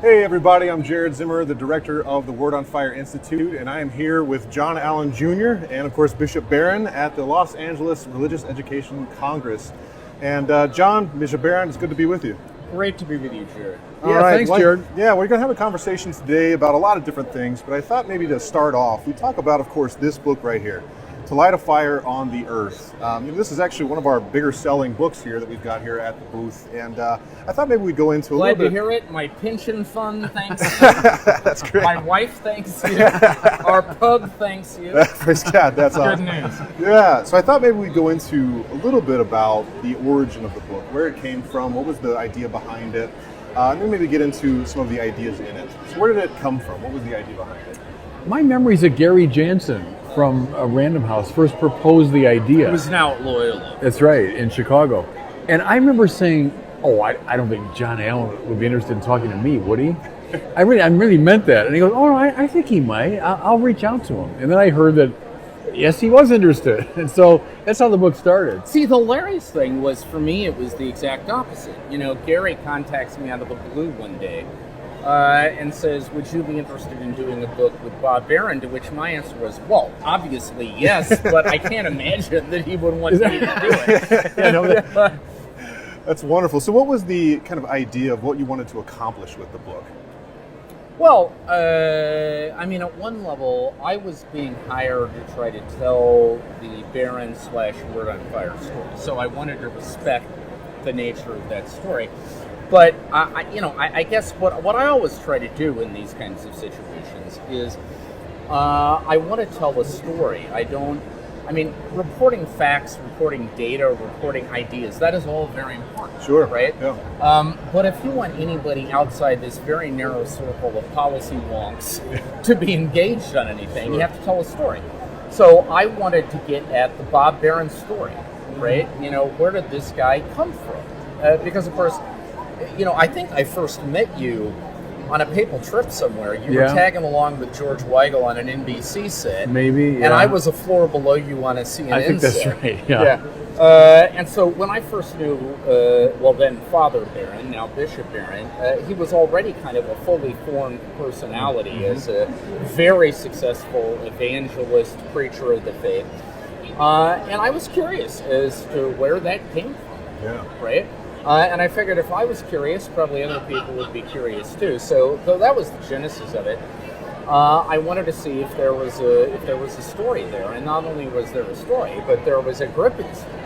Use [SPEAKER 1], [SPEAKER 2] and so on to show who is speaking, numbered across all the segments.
[SPEAKER 1] Hey everybody, I'm Jared Zimmer, the director of the Word on Fire Institute, and I am here with John Allen Jr. and of course Bishop Barron at the Los Angeles Religious Education Congress. And John, Bishop Barron, it's good to be with you.
[SPEAKER 2] Great to be with you, Jared.
[SPEAKER 1] All right, thanks, Jared. Yeah, we're going to have a conversation today about a lot of different things, but I thought maybe to start off, we talk about, of course, this book right here, To Light a Fire on the Earth. This is actually one of our bigger selling books here that we've got here at the booth, and I thought maybe we'd go into a
[SPEAKER 2] Glad
[SPEAKER 1] little bit.
[SPEAKER 2] to hear it. My pension fund thanks you.
[SPEAKER 1] That's great.
[SPEAKER 2] My wife thanks you. Our pub thanks you.
[SPEAKER 1] Praise God, that's
[SPEAKER 2] Good
[SPEAKER 1] awesome.
[SPEAKER 2] news.
[SPEAKER 1] Yeah, so I thought maybe we'd go into a little bit about the origin of the book, where it came from, what was the idea behind it, and then maybe get into some of the ideas in it. So where did it come from? What was the idea behind it?
[SPEAKER 3] My memories of Gary Jansen from Random House first proposed the idea.
[SPEAKER 2] It was now at Loyola.
[SPEAKER 3] That's right, in Chicago. And I remember saying, I don't think John Allen would be interested in talking to me, would he? I really meant that. And he goes, I think he might. I'll reach out to him. And then I heard that, yes, he was interested. And so that's how the book started.
[SPEAKER 2] See, the hilarious thing was, for me, it was the exact opposite. Gary contacts me out of the blue one day and says, would you be interested in doing a book with Bob Barron? To which my answer was, well, obviously yes, but I can't imagine that he would want me to do it.
[SPEAKER 1] That's wonderful. So what was the kind of idea of what you wanted to accomplish with the book?
[SPEAKER 2] Well, at one level, I was being hired to try to tell the Barron/Word on Fire story. So I wanted to respect the nature of that story. But, I guess what I always try to do in these kinds of situations is I want to tell a story. Reporting facts, reporting data, reporting ideas, that is all very important.
[SPEAKER 1] Sure.
[SPEAKER 2] Right?
[SPEAKER 1] Yeah.
[SPEAKER 2] But if you want anybody outside this very narrow circle of policy wonks to be engaged on anything,
[SPEAKER 1] Sure.
[SPEAKER 2] you have to tell a story. So I wanted to get at the Bob Barron story, right? Where did this guy come from? Because, of course, I think I first met you on a papal trip somewhere. You were tagging along with George Weigel on an NBC set.
[SPEAKER 3] Maybe, yeah.
[SPEAKER 2] And I was a floor below you on a CNN set.
[SPEAKER 3] I think that's right, yeah.
[SPEAKER 2] And so when I first knew, then Father Barron, now Bishop Barron, he was already kind of a fully formed personality as a very successful evangelist, preacher of the faith. And I was curious as to where that came from.
[SPEAKER 1] Yeah.
[SPEAKER 2] Right? And I figured if I was curious, probably other people would be curious too. So that was the genesis of it. I wanted to see if there was a story there, and not only was there a story, but there was a gripping story,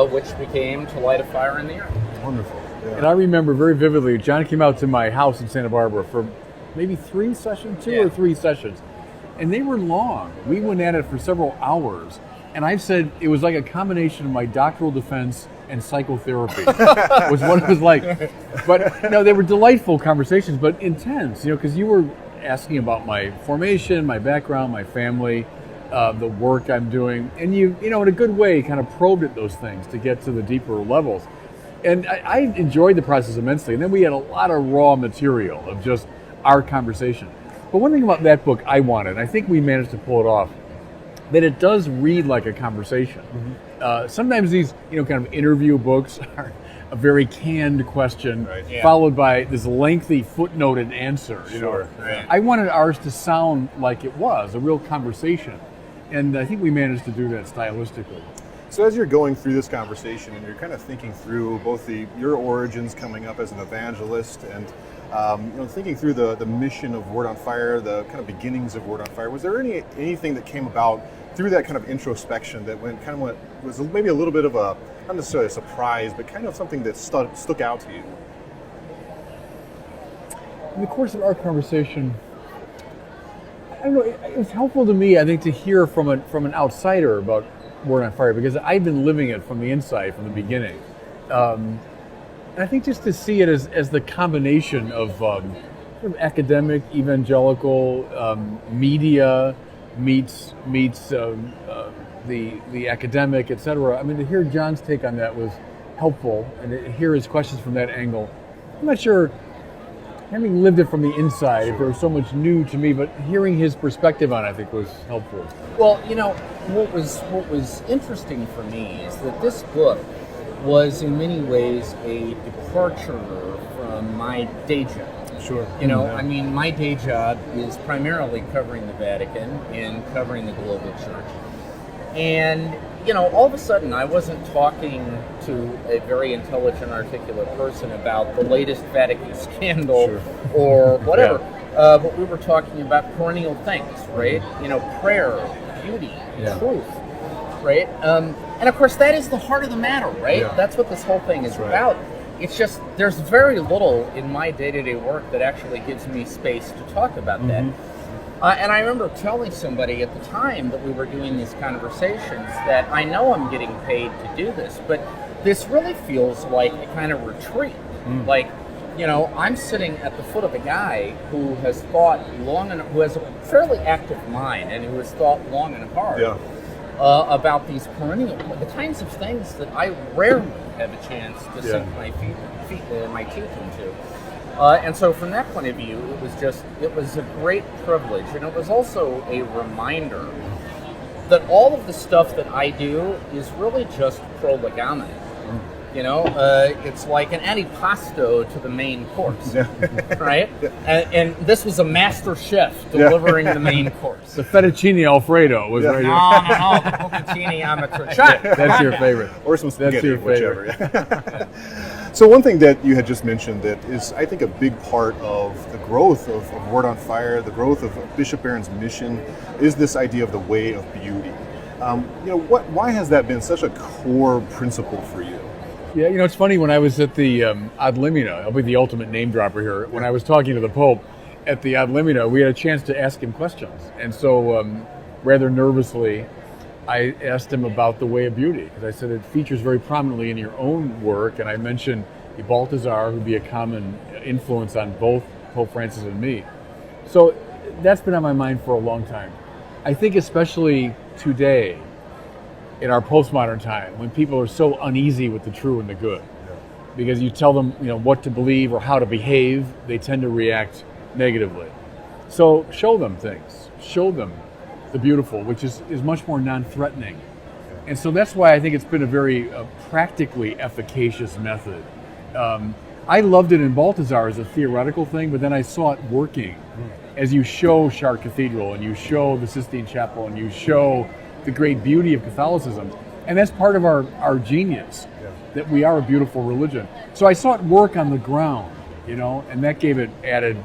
[SPEAKER 2] which became To Light a Fire in the Earth.
[SPEAKER 1] Wonderful. Yeah.
[SPEAKER 3] And I remember very vividly, John came out to my house in Santa Barbara for maybe 3 sessions, two or three sessions. And they were long. We went at it for several hours. And I've said it was like a combination of my doctoral defense and psychotherapy was what it was like. But no, they were delightful conversations, but intense, because you were asking about my formation, my background, my family, the work I'm doing. And you in a good way, kind of probed at those things to get to the deeper levels. And I enjoyed the process immensely. And then we had a lot of raw material of just our conversation. But one thing about that book I wanted, and I think we managed to pull it off, that it does read like a conversation. Sometimes these, kind of interview books are a very canned question, followed by this lengthy footnoted answer.
[SPEAKER 1] Sure. Right.
[SPEAKER 3] I wanted ours to sound like it was a real conversation, and I think we managed to do that stylistically.
[SPEAKER 1] So as you're going through this conversation and you're kind of thinking through both your origins coming up as an evangelist and thinking through the mission of Word on Fire, the kind of beginnings of Word on Fire, was there anything that came about through that kind of introspection that was maybe a little bit of a, not necessarily a surprise, but kind of something that stuck out to you?
[SPEAKER 3] In the course of our conversation, I don't know, it was helpful to me, I think, to hear from an outsider about Word on Fire, because I've been living it from the inside, from the beginning. And I think just to see it as the combination of sort of academic, evangelical, media meets the academic, etc. To hear John's take on that was helpful, and to hear his questions from that angle. I'm not sure, having lived it from the inside, if there was so much new to me, but hearing his perspective on it, I think, was helpful.
[SPEAKER 2] Well, what was interesting for me is that this book was in many ways a departure from my day job.
[SPEAKER 1] Sure.
[SPEAKER 2] You know, I mean, my day job is primarily covering the Vatican and covering the global church. And, you know, all of a sudden I wasn't talking to a very intelligent, articulate person about the latest Vatican scandal or whatever. But we were talking about perennial things, right? You know, prayer, beauty, truth, right? And of course, that is the heart of the matter, right?
[SPEAKER 1] Yeah.
[SPEAKER 2] That's what this whole thing is about. It's just, there's very little in my day-to-day work that actually gives me space to talk about that. And I remember telling somebody at the time that we were doing these conversations that I know I'm getting paid to do this, but this really feels like a kind of retreat. Like, you know, I'm sitting at the foot of a guy who has thought long and who has a fairly active mind and who has thought long and hard about these perennial, the kinds of things that I rarely have a chance to sink my my teeth into. And so from that point of view, it was a great privilege. And it was also a reminder that all of the stuff that I do is really just prolegomena. You know, it's like an antipasto to the main course, right? And this was a master chef delivering the main course.
[SPEAKER 3] The fettuccine Alfredo was right here.
[SPEAKER 2] No, the fettuccine amatriciana.
[SPEAKER 3] That's your favorite.
[SPEAKER 1] Or some spaghetti,
[SPEAKER 3] your
[SPEAKER 1] whichever. So one thing that you had just mentioned that is, I think, a big part of the growth of Word on Fire, the growth of Bishop Barron's mission, is this idea of the way of beauty. You know, why has that been such a core principle for you?
[SPEAKER 3] Yeah, you know, it's funny, when I was at the Ad Limina, I'll be the ultimate name dropper here, when I was talking to the Pope at the Ad Limina, we had a chance to ask him questions. And so, rather nervously, I asked him about the way of beauty, because I said it features very prominently in your own work, and I mentioned Balthazar, who'd be a common influence on both Pope Francis and me. So that's been on my mind for a long time. I think especially today, in our postmodern time, when people are so uneasy with the true and the good, because you tell them, you know, what to believe or how to behave, they tend to react negatively. So show them things, show them the beautiful, which is much more non-threatening. And so that's why I think it's been a very practically efficacious method. I loved it in Balthazar as a theoretical thing, but then I saw it working as you show Chartres Cathedral and you show the Sistine Chapel and you show the great beauty of Catholicism. And that's part of our genius, that we are a beautiful religion. So I saw it work on the ground, you know, and that gave it added,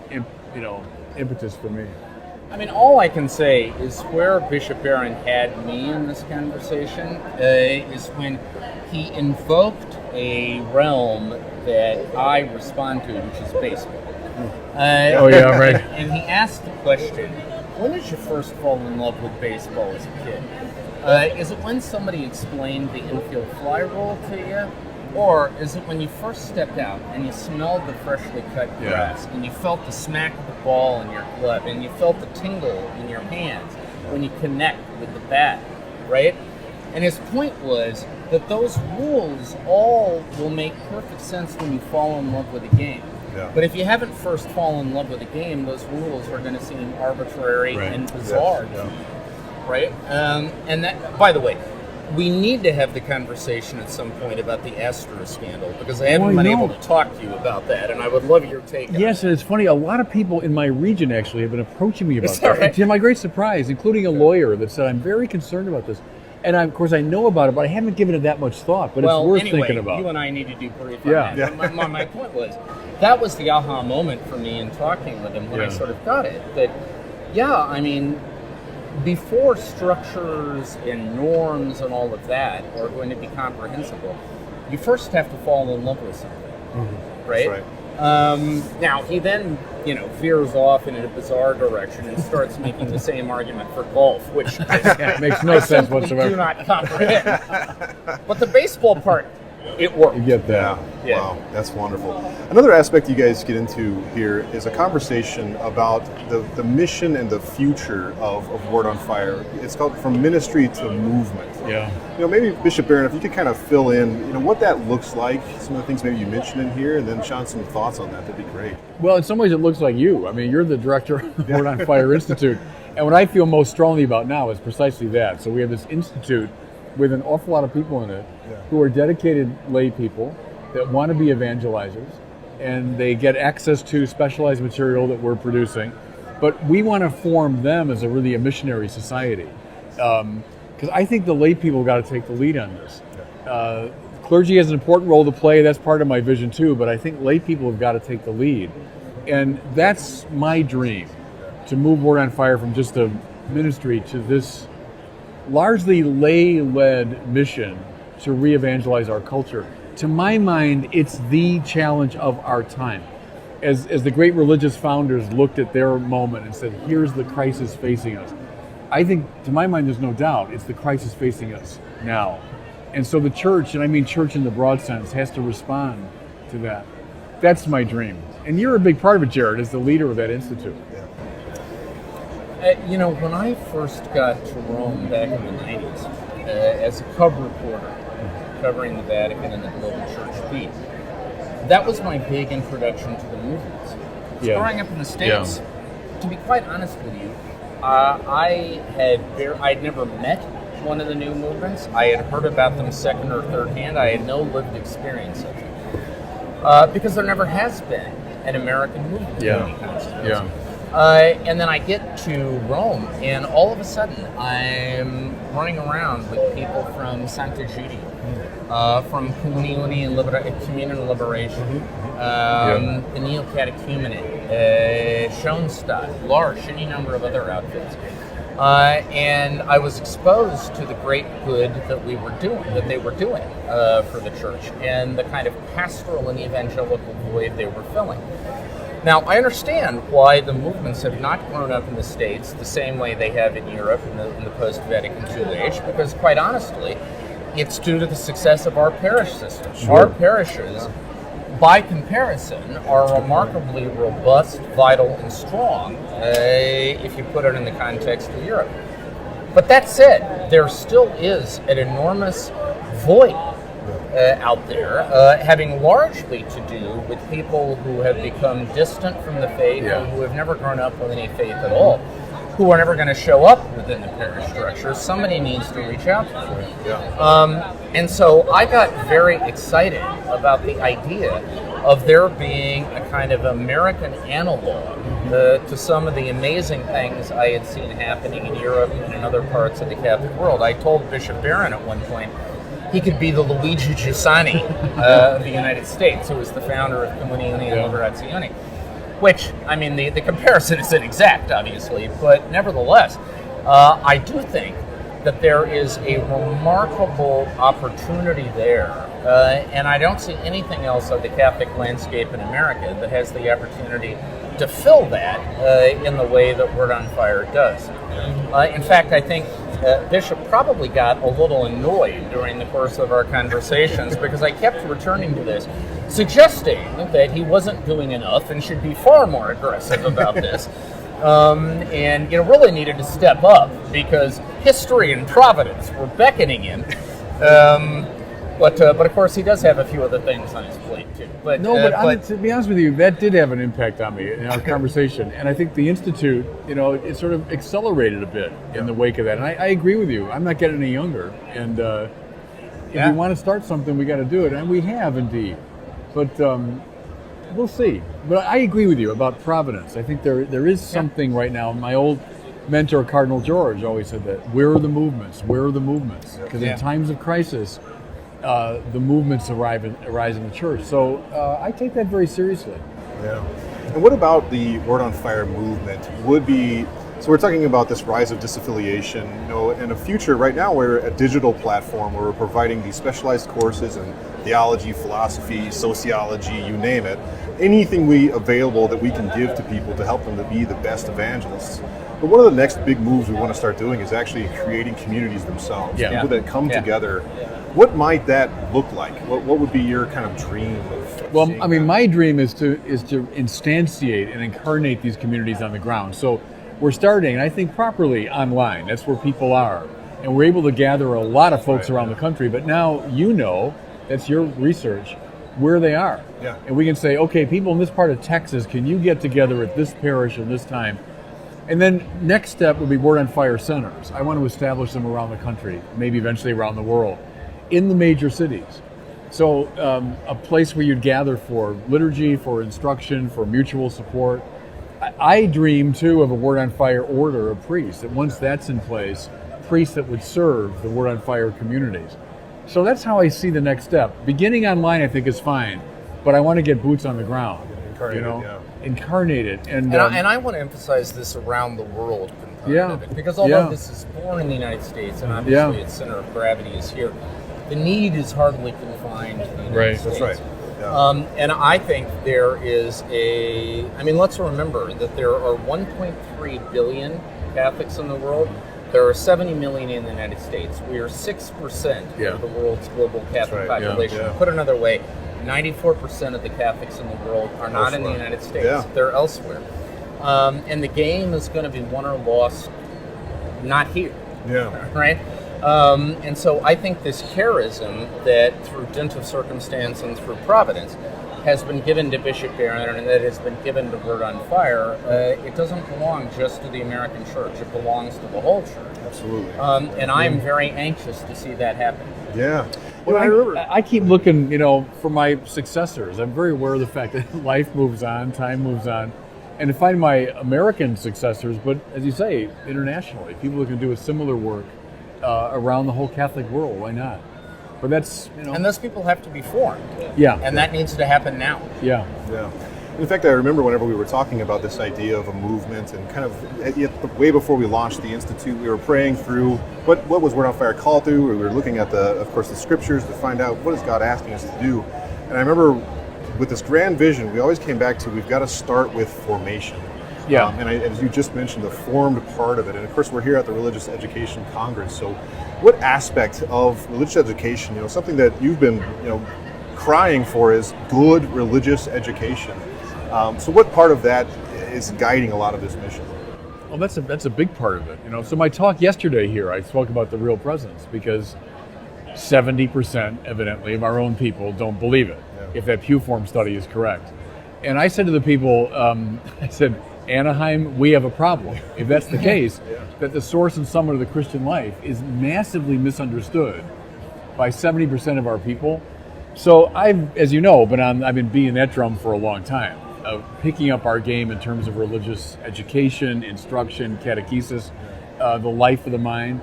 [SPEAKER 3] impetus for me.
[SPEAKER 2] I mean, all I can say is where Bishop Barron had me in this conversation is when he invoked a realm that I respond to, which is baseball.
[SPEAKER 3] Oh yeah, right.
[SPEAKER 2] And he asked the question, when did you first fall in love with baseball as a kid? Is it when somebody explained the infield fly rule to you? Or is it when you first stepped out and you smelled the freshly cut grass and you felt the smack of the ball in your glove and you felt the tingle in your hands when you connect with the bat, right? And his point was that those rules all will make perfect sense when you fall in love with the game.
[SPEAKER 1] Yeah.
[SPEAKER 2] But if you haven't first fallen in love with the game, those rules are going to seem arbitrary and bizarre, right? And that, by the way, we need to have the conversation at some point about the Astor scandal, because I haven't been able to talk to you about that, and I would love your take on it.
[SPEAKER 3] Yes, and it's funny, a lot of people in my region actually have been approaching me about that.
[SPEAKER 2] Right?
[SPEAKER 3] To my great surprise, including a lawyer that said, I'm very concerned about this. And of course I know about it, but I haven't given it that much thought, but it's worth thinking about.
[SPEAKER 2] You and I need to do brief on that. My point was, that was the aha moment for me in talking with him when I sort of got it. That, I mean, before structures and norms and all of that are going to be comprehensible, you first have to fall in love with something, right?
[SPEAKER 1] That's right.
[SPEAKER 2] Now, he then, veers off in a bizarre direction and starts making the same argument for golf, which
[SPEAKER 3] makes no sense whatsoever.
[SPEAKER 2] do not comprehend. But the baseball part, it worked.
[SPEAKER 3] You get that.
[SPEAKER 2] Yeah.
[SPEAKER 1] Wow, that's wonderful. Another aspect you guys get into here is a conversation about the mission and the future of Word on Fire. It's called From Ministry to Movement.
[SPEAKER 3] Yeah.
[SPEAKER 1] Maybe Bishop Barron, if you could kind of fill in, what that looks like, some of the things maybe you mentioned in here, and then Sean, some thoughts on that, that'd be great.
[SPEAKER 3] Well, in some ways it looks like you. I mean, you're the director of the Word on Fire Institute. And what I feel most strongly about now is precisely that. So we have this institute with an awful lot of people in it who are dedicated lay people that want to be evangelizers, and they get access to specialized material that we're producing. But we want to form them as a missionary society. Because I think the lay people got to take the lead on this. Clergy has an important role to play. That's part of my vision too. But I think lay people have got to take the lead. And that's my dream, to move Word on Fire from just a ministry to this largely lay-led mission to re-evangelize our culture. To my mind, it's the challenge of our time. As the great religious founders looked at their moment and said, here's the crisis facing us. I think, to my mind, there's no doubt, it's the crisis facing us now. And so the church, and I mean church in the broad sense, has to respond to that. That's my dream. And you're a big part of it, Jared, as the leader of that institute.
[SPEAKER 2] When I first got to Rome back in the 90s, as a cub reporter, covering the Vatican and the global church beat, that was my big introduction to the movements. Growing up in the States, to be quite honest with you, I'd never met one of the new movements. I had heard about them second or third hand. I had no lived experience of them. Because there never has been an American movement of any kind. And then I get to Rome, and all of a sudden, I'm running around with people from Santa Giudia, from Communion and Liberation, the Neo-Catechumenate, Schoenstatt, L'Arche, any number of other outfits. And I was exposed to the great good that they were doing for the church, and the kind of pastoral and evangelical void they were filling. Now, I understand why the movements have not grown up in the States the same way they have in Europe in the post-Vatican II age, because quite honestly, it's due to the success of our parish system. Our parishes, by comparison, are remarkably robust, vital, and strong, if you put it in the context of Europe. But that said, there still is an enormous void out there, having largely to do with people who have become distant from the faith, or who have never grown up with any faith at all, who are never going to show up within the parish structure. Somebody needs to reach out to them. And so I got very excited about the idea of there being a kind of American analog to some of the amazing things I had seen happening in Europe and in other parts of the Catholic world. I told Bishop Barron at one point he could be the Luigi Giussani of the United States, who was the founder of Communione and Liberazione. Which, I mean, the comparison isn't exact, obviously, but nevertheless, I do think that there is a remarkable opportunity there, and I don't see anything else of the Catholic landscape in America that has the opportunity to fill that in the way that Word on Fire does. In fact, I think Bishop probably got a little annoyed during the course of our conversations because I kept returning to this, suggesting that he wasn't doing enough and should be far more aggressive about this, and really needed to step up because history and providence were beckoning him. But of course, he does have a few other things on his plate too. But
[SPEAKER 3] to be honest with you, that did have an impact on me in our conversation, and I think the Institute, it sort of accelerated a bit in the wake of that. And I agree with you. I'm not getting any younger, and if we want to start something, we got to do it, and we have indeed. But we'll see. But I agree with you about providence. I think there is something right now. My old mentor, Cardinal George, always said that. Where are the movements? Where are the movements? Because in times of crisis, the movements arise in the church. So I take that very seriously.
[SPEAKER 1] Yeah. And what about the Word on Fire movement? So we're talking about this rise of disaffiliation. In a future, right now we're a digital platform where we're providing these specialized courses in theology, philosophy, sociology, you name it. Anything available that we can give to people to help them to be the best evangelists. But one of the next big moves we want to start doing is actually creating communities themselves, people that come together. What might that look like? What would be your kind of dream of?
[SPEAKER 3] Well, I mean, my dream is to instantiate and incarnate these communities on the ground. So we're starting, I think, properly online. That's where people are. And we're able to gather a lot of folks around the country. But now that's your research, where they are.
[SPEAKER 1] Yeah.
[SPEAKER 3] And we can say, okay, people in this part of Texas, can you get together at this parish at this time? And then next step would be Word on Fire centers. I want to establish them around the country, maybe eventually around the world, in the major cities. So a place where you'd gather for liturgy, for instruction, for mutual support. I dream too of a Word on Fire order of priests, that once that's in place, priests that would serve the Word on Fire communities. So that's how I see the next step. Beginning online, I think, is fine, but I want to get boots on the ground. Incarnated. And
[SPEAKER 2] I want to emphasize this around the world component of it, because although this is born in the United States and obviously its center of gravity is here, the need is hardly confined to the United States.
[SPEAKER 1] That's right. Yeah.
[SPEAKER 2] And I think there is let's remember that there are 1.3 billion Catholics in the world. There are 70 million in the United States. We are 6% of the world's global Catholic population.
[SPEAKER 1] Yeah.
[SPEAKER 2] Put another way, 94% of the Catholics in the world are not in the United States. Yeah. They're elsewhere. And the game is going to be won or lost not here.
[SPEAKER 1] Yeah.
[SPEAKER 2] Right? And so I think this charism that through dint of circumstance and through providence has been given to Bishop Barron and that has been given to Word on Fire, it doesn't belong just to the American church. It belongs to the whole church.
[SPEAKER 1] Absolutely.
[SPEAKER 2] And I'm very anxious to see that happen.
[SPEAKER 1] Yeah.
[SPEAKER 3] I keep looking, for my successors. I'm very aware of the fact that life moves on, time moves on, and to find my American successors, but as you say, internationally, people who can do a similar work around the whole Catholic world. Why not? But that's,
[SPEAKER 2] And those people have to be formed.
[SPEAKER 3] Yeah.
[SPEAKER 2] And that needs to happen now.
[SPEAKER 3] Yeah.
[SPEAKER 1] Yeah. In fact, I remember whenever we were talking about this idea of a movement and kind of way before we launched the Institute, we were praying through what was Word on Fire called to. We were looking at of course, the scriptures to find out what is God asking us to do. And I remember with this grand vision, we always came back to we've got to start with formation.
[SPEAKER 3] Yeah.
[SPEAKER 1] As you just mentioned, the formed part of it. And of course, we're here at the Religious Education Congress. So what aspect of religious education, something that you've been, crying for is good religious education. So what part of that is guiding a lot of this mission?
[SPEAKER 3] Well, that's a big part of it. So my talk yesterday here, I spoke about the real presence because 70% evidently of our own people don't believe it, if that Pew Form study is correct. And I said to the people, Anaheim, we have a problem. If that's the case, that the source and summit of the Christian life is massively misunderstood by 70% of our people. So I've been beating that drum for a long time, picking up our game in terms of religious education, instruction, catechesis, the life of the mind.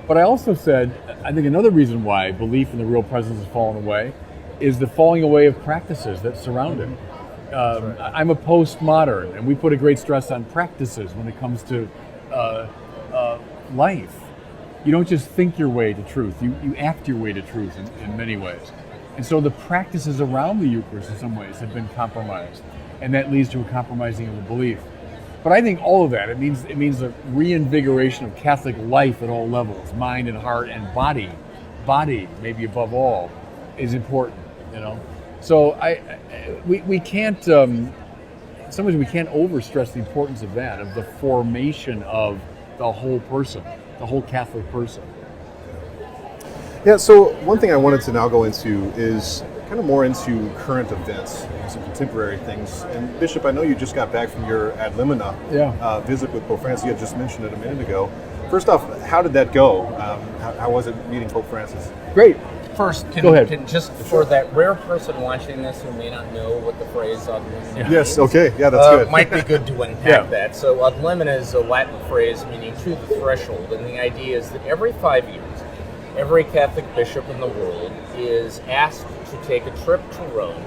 [SPEAKER 3] But I also said, I think another reason why belief in the real presence has fallen away is the falling away of practices that surround it. I'm a postmodern, and we put a great stress on practices when it comes to life. You don't just think your way to truth, you act your way to truth in many ways. And so the practices around the Eucharist in some ways have been compromised, and that leads to a compromising of the belief. But I think all of that, it means a reinvigoration of Catholic life at all levels, mind and heart and body maybe above all, is important, So we can't, sometimes we can't overstress the importance of that, of the formation of the whole person, the whole Catholic person.
[SPEAKER 1] Yeah, so one thing I wanted to now go into is kind of more into current events, some contemporary things. And Bishop, I know you just got back from your Ad Limina visit with Pope Francis. You had just mentioned it a minute ago. First off, how did that go? How was it meeting Pope Francis?
[SPEAKER 3] Great.
[SPEAKER 2] First,
[SPEAKER 3] go ahead.
[SPEAKER 2] For that rare person watching this who may not know what the phrase ad limina
[SPEAKER 1] means, okay, that's good.
[SPEAKER 2] Might be good to unpack that. So ad limina is a Latin phrase meaning to the threshold, and the idea is that every 5 years, every Catholic bishop in the world is asked to take a trip to Rome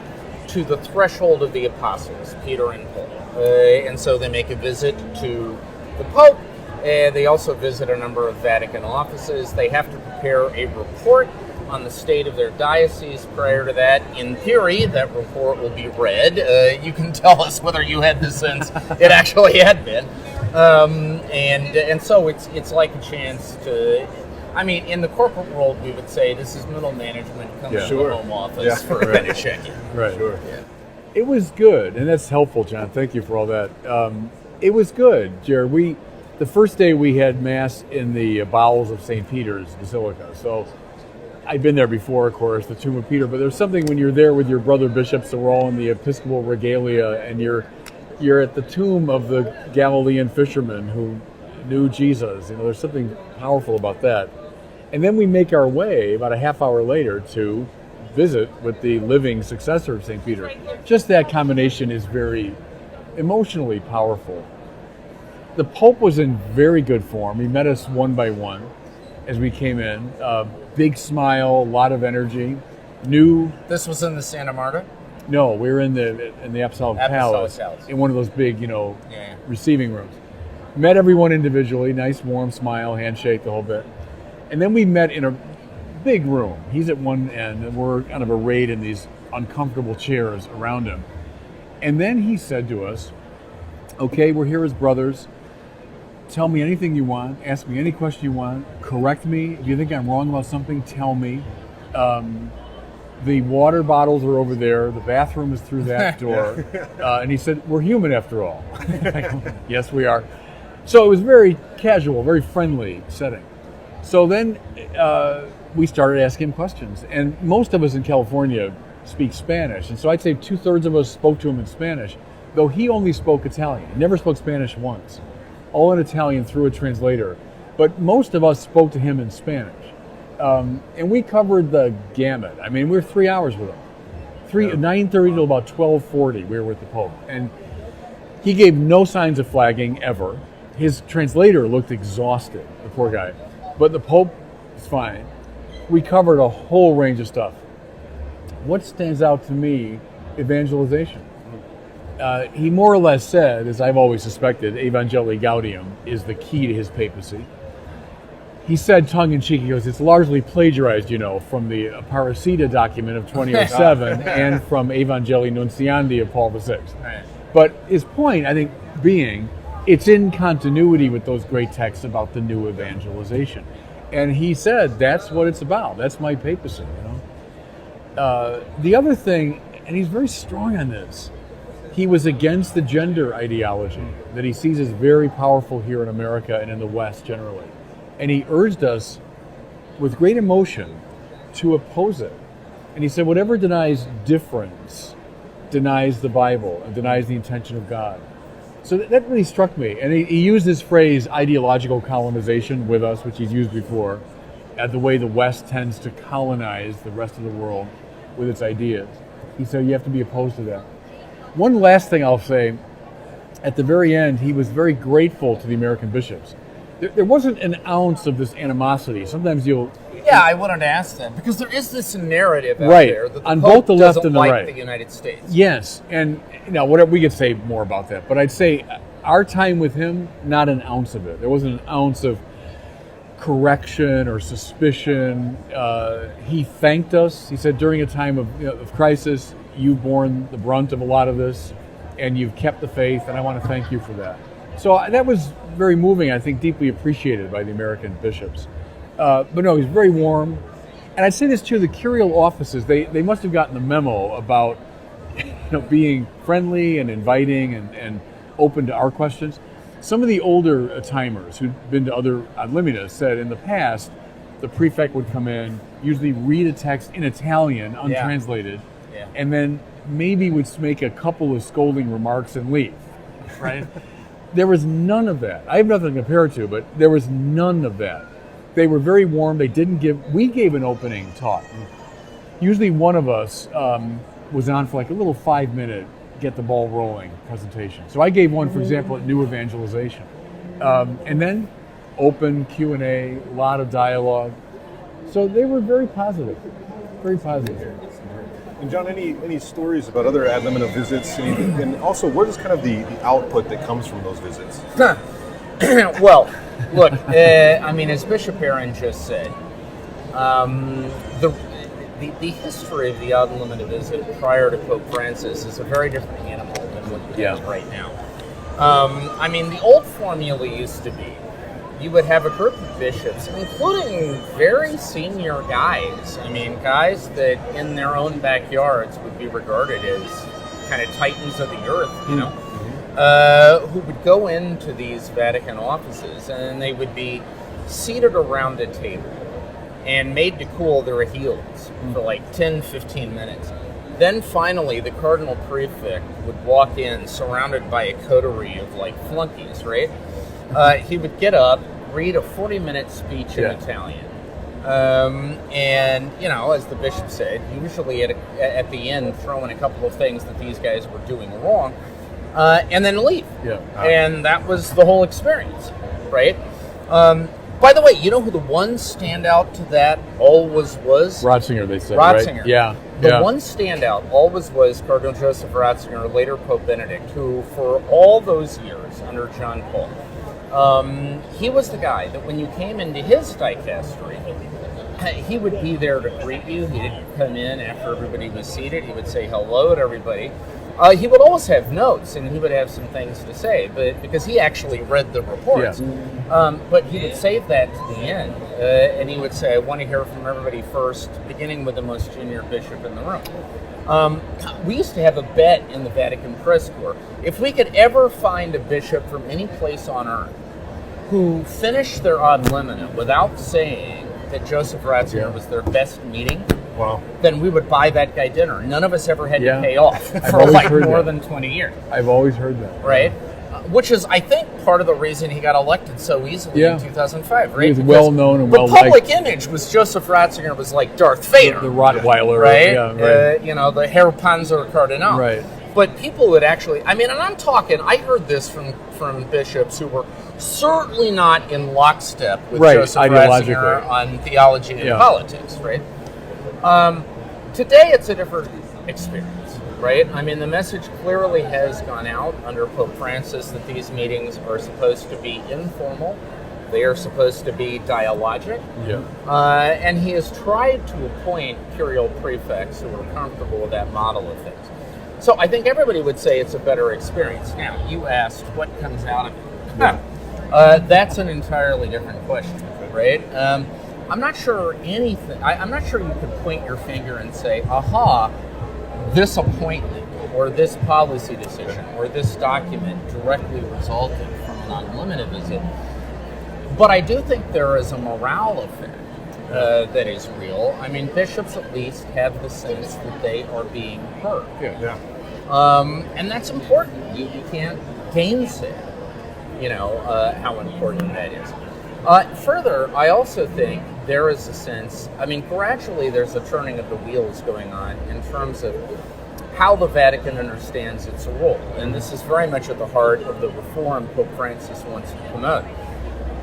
[SPEAKER 2] to the threshold of the apostles, Peter and Paul. And so they make a visit to the Pope. They also visit a number of Vatican offices. They have to prepare a report on the state of their diocese. Prior to that, in theory, that report will be read. You can tell us whether you had the sense it actually had been. And so it's like a chance to... in the corporate world, we would say this is middle management comes to the home office for a kind of check-in.
[SPEAKER 3] Right. Sure. Yeah. It was good, and that's helpful, John. Thank you for all that. It was good, Jared. The first day we had Mass in the bowels of St. Peter's Basilica. So I'd been there before, of course, the tomb of Peter, but there's something when you're there with your brother bishops, so we're all in the Episcopal regalia, and you're at the tomb of the Galilean fisherman who knew Jesus. There's something powerful about that. And then we make our way about a half hour later to visit with the living successor of St. Peter. Just that combination is very emotionally powerful. The Pope was in very good form. He met us one by one as we came in. Big smile, a lot of energy.
[SPEAKER 2] This was in the Santa Marta?
[SPEAKER 3] No, we were in the Apostolic Palace, in one of those big, receiving rooms. Met everyone individually, nice warm smile, handshake, the whole bit. And then we met in a big room. He's at one end, and we're kind of arrayed in these uncomfortable chairs around him. And then he said to us, okay, we're here as brothers. Tell me anything you want. Ask me any question you want. Correct me. If you think I'm wrong about something, tell me. The water bottles are over there. The bathroom is through that door. And he said, we're human after all. Yes, we are. So it was very casual, very friendly setting. So then we started asking him questions. And most of us in California speak Spanish. And so I'd say 2/3 of us spoke to him in Spanish, though he only spoke Italian. He never spoke Spanish once. All in Italian through a translator. But most of us spoke to him in Spanish. And we covered the gamut. I mean, we were 3 hours with him. 9:30 till about 12:40 we were with the Pope. And he gave no signs of flagging ever. His translator looked exhausted, the poor guy. But the Pope was fine. We covered a whole range of stuff. What stands out to me, evangelization. He more or less said, as I've always suspected, Evangelii Gaudium is the key to his papacy. He said, tongue-in-cheek, he goes, it's largely plagiarized, from the Aparecida document of 2007 and from Evangelii Nunciandi of Paul VI.
[SPEAKER 2] Right.
[SPEAKER 3] But his point, I think, being, it's in continuity with those great texts about the new evangelization. And he said, that's what it's about. That's my papacy, The other thing, and he's very strong on this, he was against the gender ideology that he sees as very powerful here in America and in the West generally. And he urged us with great emotion to oppose it. And he said, whatever denies difference denies the Bible and denies the intention of God. So that really struck me. And he used this phrase, ideological colonization, with us, which he's used before, at the way the West tends to colonize the rest of the world with its ideas. He said, you have to be opposed to that. One last thing I'll say, at the very end, he was very grateful to the American bishops. There wasn't an ounce of this animosity. Sometimes you'll...
[SPEAKER 2] Yeah, I wanted to ask that, because there is this narrative out
[SPEAKER 3] right.
[SPEAKER 2] there that the
[SPEAKER 3] on
[SPEAKER 2] Pope
[SPEAKER 3] both the left
[SPEAKER 2] doesn't
[SPEAKER 3] and the
[SPEAKER 2] like
[SPEAKER 3] right.
[SPEAKER 2] the United States.
[SPEAKER 3] Yes, and whatever, we could say more about that, but I'd say our time with him, not an ounce of it. There wasn't an ounce of correction or suspicion. He thanked us. He said, during a time of crisis, you've borne the brunt of a lot of this, and you've kept the faith, and I want to thank you for that. So that was very moving, I think deeply appreciated by the American bishops. But no, he's very warm. And I'd say this too, the curial offices, they must have gotten the memo about being friendly and inviting and open to our questions. Some of the older timers who'd been to other ad limina said in the past, the prefect would come in, usually read a text in Italian, untranslated, and then maybe would make a couple of scolding remarks and leave, right? There was none of that. I have nothing to compare it to, but there was none of that. They were very warm. We gave an opening talk. Usually one of us was on for like a little 5-minute, get the ball rolling presentation. So I gave one, for example, at New Evangelization. And then open Q&A, a lot of dialogue. So they were very positive, very positive.
[SPEAKER 1] And John, any stories about other ad limina visits, and also what is kind of the output that comes from those visits?
[SPEAKER 2] Well, look, as Bishop Barron just said, the history of the ad limina visit prior to Pope Francis is a very different animal than what it is right now. The old formula used to be, you would have a group of bishops, including very senior guys. Guys that in their own backyards would be regarded as kind of titans of the earth, who would go into these Vatican offices, and they would be seated around a table and made to cool their heels for like 10, 15 minutes. Then finally, the Cardinal Prefect would walk in surrounded by a coterie of like flunkies, right? He would get up, read a 40-minute speech in Italian, And, as the bishop said, usually at the end throw in a couple of things that these guys were doing wrong, and then leave.
[SPEAKER 3] Yeah.
[SPEAKER 2] And that was the whole experience, right? By the way, you know who the one standout to that always was?
[SPEAKER 3] Ratzinger, they said,
[SPEAKER 2] Ratzinger.
[SPEAKER 3] right? Yeah.
[SPEAKER 2] The one standout always was Cardinal Joseph Ratzinger, later Pope Benedict, who for all those years under John Paul, he was the guy that when you came into his dicastery, he would be there to greet you. He didn't come in after everybody was seated. He would say hello to everybody. He would always have notes, and he would have some things to say, but because he actually read the reports.
[SPEAKER 3] Yeah.
[SPEAKER 2] But he would save that to the end, and he would say, I want to hear from everybody first, beginning with the most junior bishop in the room. We used to have a bet in the Vatican press corps. If we could ever find a bishop from any place on earth who finished their ad limina without saying that Joseph Ratzinger was their best meeting,
[SPEAKER 1] Wow.
[SPEAKER 2] then we would buy that guy dinner. None of us ever had
[SPEAKER 3] Yeah.
[SPEAKER 2] to pay off
[SPEAKER 3] I've
[SPEAKER 2] for
[SPEAKER 3] always
[SPEAKER 2] like
[SPEAKER 3] heard
[SPEAKER 2] more
[SPEAKER 3] that.
[SPEAKER 2] than 20 years,
[SPEAKER 3] I've always heard that.
[SPEAKER 2] right? Which is, I think, part of the reason he got elected so easily
[SPEAKER 3] Yeah.
[SPEAKER 2] in 2005, right?
[SPEAKER 3] He was
[SPEAKER 2] Because
[SPEAKER 3] well known and well
[SPEAKER 2] the public
[SPEAKER 3] liked.
[SPEAKER 2] image was Joseph Ratzinger was like Darth Vader,
[SPEAKER 3] The Rottweiler.
[SPEAKER 2] right?
[SPEAKER 3] Yeah, right.
[SPEAKER 2] The Herr Panzer Cardinal.
[SPEAKER 3] Right.
[SPEAKER 2] But people would actually, and I'm talking, I heard this from bishops who were certainly not in lockstep with
[SPEAKER 3] Right,
[SPEAKER 2] Joseph
[SPEAKER 3] ideologically.
[SPEAKER 2] Ratzinger on theology and
[SPEAKER 3] Yeah.
[SPEAKER 2] politics, right? Today it's a different experience, right? The message clearly has gone out under Pope Francis that these meetings are supposed to be informal. They are supposed to be dialogic.
[SPEAKER 3] Yeah.
[SPEAKER 2] And he has tried to appoint curial prefects who are comfortable with that model of things. So I think everybody would say it's a better experience. Now, you asked what comes out of it. That's an entirely different question, right? I'm not sure anything. I'm not sure you could point your finger and say, aha, this appointment or this policy decision or this document directly resulted from an unlimited visit. But I do think there is a morale effect that is real. Bishops at least have the sense that they are being heard.
[SPEAKER 3] Yeah.
[SPEAKER 2] And that's important. You can't gainsay, how important that is. Further, I also think there is a sense, gradually there's a turning of the wheels going on in terms of how the Vatican understands its role. And this is very much at the heart of the reform Pope Francis wants to promote.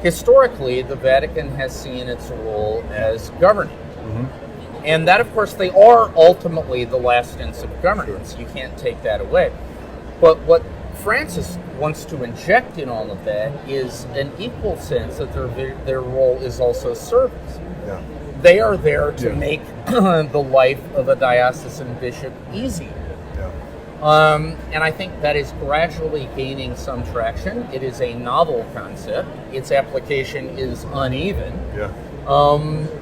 [SPEAKER 2] Historically, the Vatican has seen its role as governing. Mm-hmm. And that, of course, they are ultimately the last instance of governance. You can't take that away. But what Francis wants to inject in all of that is an equal sense that their role is also service.
[SPEAKER 1] Yeah.
[SPEAKER 2] They are there to make the life of a diocesan bishop easier.
[SPEAKER 1] Yeah.
[SPEAKER 2] And I think that is gradually gaining some traction. It is a novel concept. Its application is uneven.
[SPEAKER 1] Yeah.